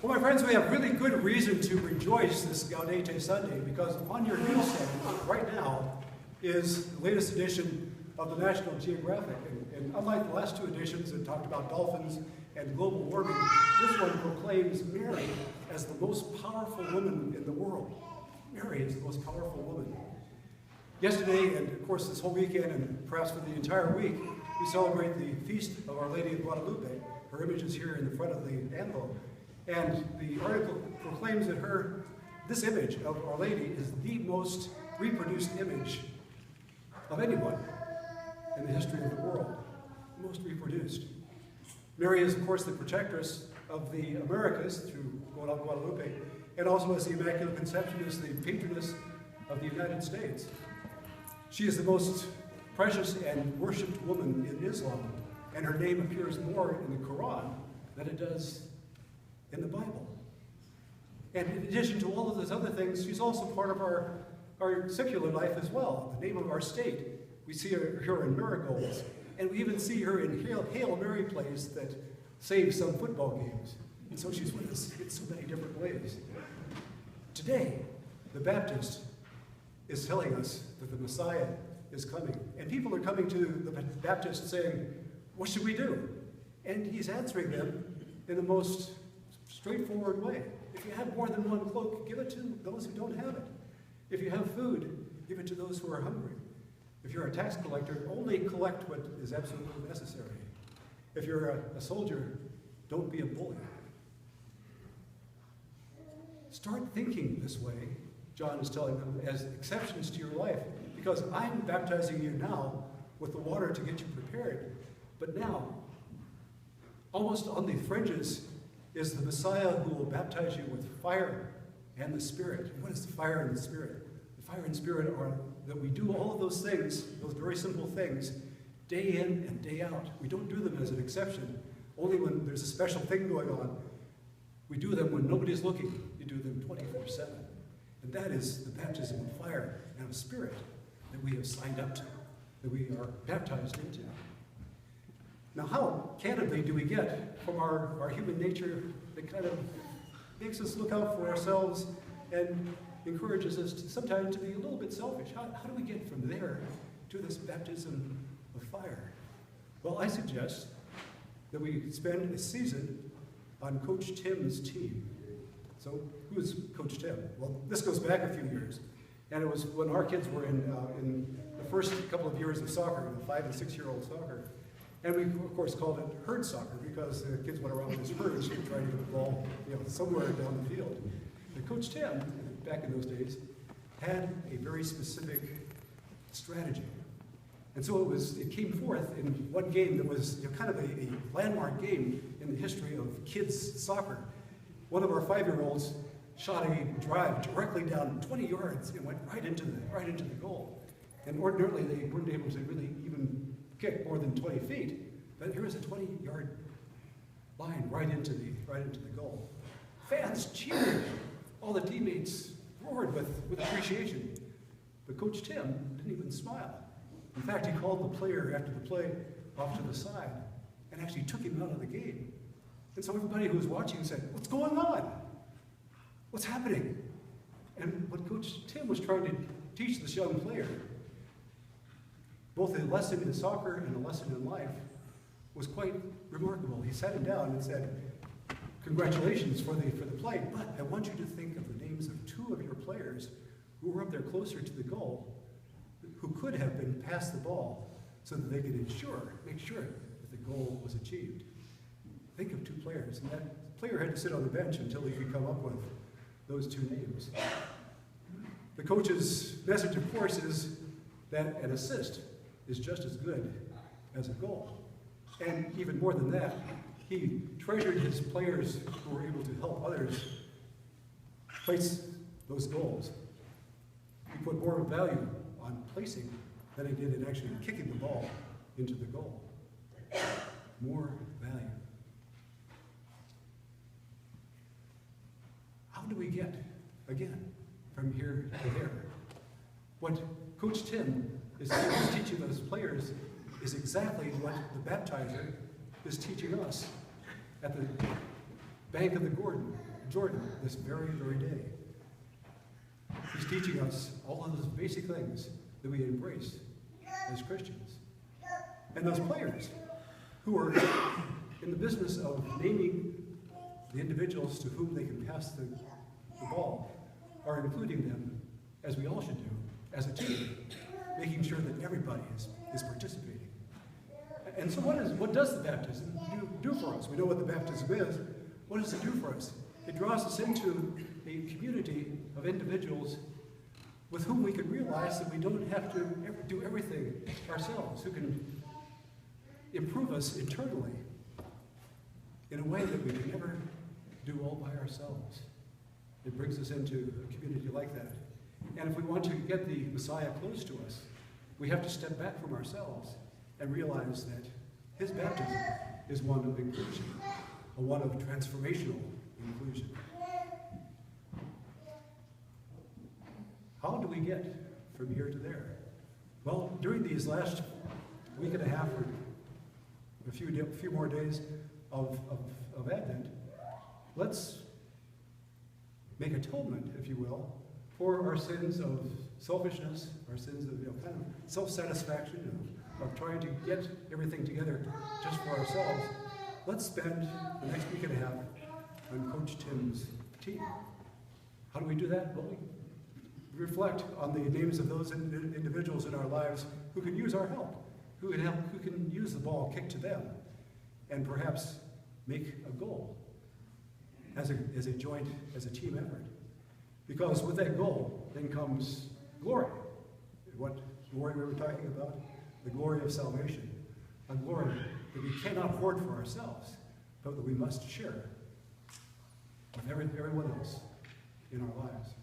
Well, my friends, we have really good reason to rejoice this Gaudete Sunday, because on your newsstand right now is the latest edition of the National Geographic. And unlike the last two editions that talked about dolphins and global warming, this one proclaims Mary as the most powerful woman in the world. Mary is the most powerful woman. Yesterday, and of course this whole weekend, and perhaps for the entire week, we celebrate the feast of Our Lady of Guadalupe. Her image is here in the front of the anvil. And the article proclaims that this image of Our Lady is the most reproduced image of anyone in the history of the world. The most reproduced. Mary is, of course, the protectress of the Americas through Guadalupe, and also as the Immaculate Conception is the patroness of the United States. She is the most precious and worshipped woman in Islam, and her name appears more in the Quran than it does in the Bible. And in addition to all of those other things, she's also part of our secular life as well. The name of our state. We see her in marigolds, and we even see her in Hail Mary plays that save some football games. And so she's with us in so many different ways. Today, the Baptist is telling us that the Messiah is coming. And people are coming to the Baptist saying, what should we do? And he's answering them in the most straightforward way. If you have more than one cloak, give it to those who don't have it. If you have food, give it to those who are hungry. If you're a tax collector, only collect what is absolutely necessary. If you're a soldier, don't be a bully. Start thinking this way, John is telling them, as exceptions to your life, because I'm baptizing you now with the water to get you prepared. But now, almost on the fringes, is the Messiah who will baptize you with fire and the Spirit. What is the fire and the Spirit? The fire and Spirit are that we do all of those things, those very simple things, day in and day out. We don't do them as an exception, only when there's a special thing going on. We do them when nobody's looking. You do them 24/7. And that is the baptism of fire and of Spirit that we have signed up to, that we are baptized into. Now, how candidly do we get from our human nature that kind of makes us look out for ourselves and encourages us to sometimes to be a little bit selfish? How do we get from there to this baptism of fire? Well, I suggest that we spend a season on Coach Tim's team. So, who is Coach Tim? Well, this goes back a few years. And it was when our kids were in the first couple of years of soccer, the 5- and 6-year-old soccer. And we, of course, called it herd soccer because the kids went around with this herd and trying to get the ball, somewhere down the field. But Coach Tim, back in those days, had a very specific strategy. And so it came forth in one game that was kind of a landmark game in the history of kids soccer. One of our 5-year-olds shot a drive directly down 20 yards and went right into the goal. And ordinarily they weren't able to really even kick more than 20 feet, but here was a 20-yard line right into the goal. Fans cheered. All the teammates roared with appreciation. But Coach Tim didn't even smile. In fact, he called the player after the play off to the side and actually took him out of the game. And so everybody who was watching said, "What's going on? What's happening?" And what Coach Tim was trying to teach this young player, both a lesson in soccer and a lesson in life, was quite remarkable. He sat him down and said, "Congratulations for the play, but I want you to think of the names of 2 of your players who were up there closer to the goal, who could have been passed the ball so that they could make sure that the goal was achieved. Think of 2 players." And that player had to sit on the bench until he could come up with those 2 names. The coach's message, of course, is that an assist is just as good as a goal. And even more than that, he treasured his players who were able to help others place those goals. He put more value on placing than he did in actually kicking the ball into the goal. More value. How do we get, again, from here to there? What Coach Tim is teaching those players is exactly what the baptizer is teaching us at the bank of the Gordon Jordan this very, very day. He's teaching us all of those basic things that we embrace as Christians. And those players who are in the business of naming the individuals to whom they can pass the ball are including them, as we all should do, as a team, making sure that everybody is participating. And so what does the baptism do for us? We know what the baptism is. What does it do for us? It draws us into a community of individuals with whom we can realize that we don't have to do everything ourselves, who can improve us internally in a way that we can never do all by ourselves. It brings us into a community like that. And if we want to get the Messiah close to us, we have to step back from ourselves and realize that his baptism is one of inclusion, a one of transformational inclusion. How do we get from here to there? Well, during these last week and a half or a few more days of Advent, let's make atonement, if you will, for our sins of selfishness, our sins of kind of self-satisfaction, of trying to get everything together just for ourselves. Let's spend the next week and a half on Coach Tim's team. How do we do that? Well, we reflect on the names of those individuals in our lives who can use our help, who can use the ball kicked to them, and perhaps make a goal as a joint, as a team effort. Because with that goal, then comes glory. What glory we were talking about? The glory of salvation. A glory that we cannot hoard for ourselves, but that we must share with everyone else in our lives.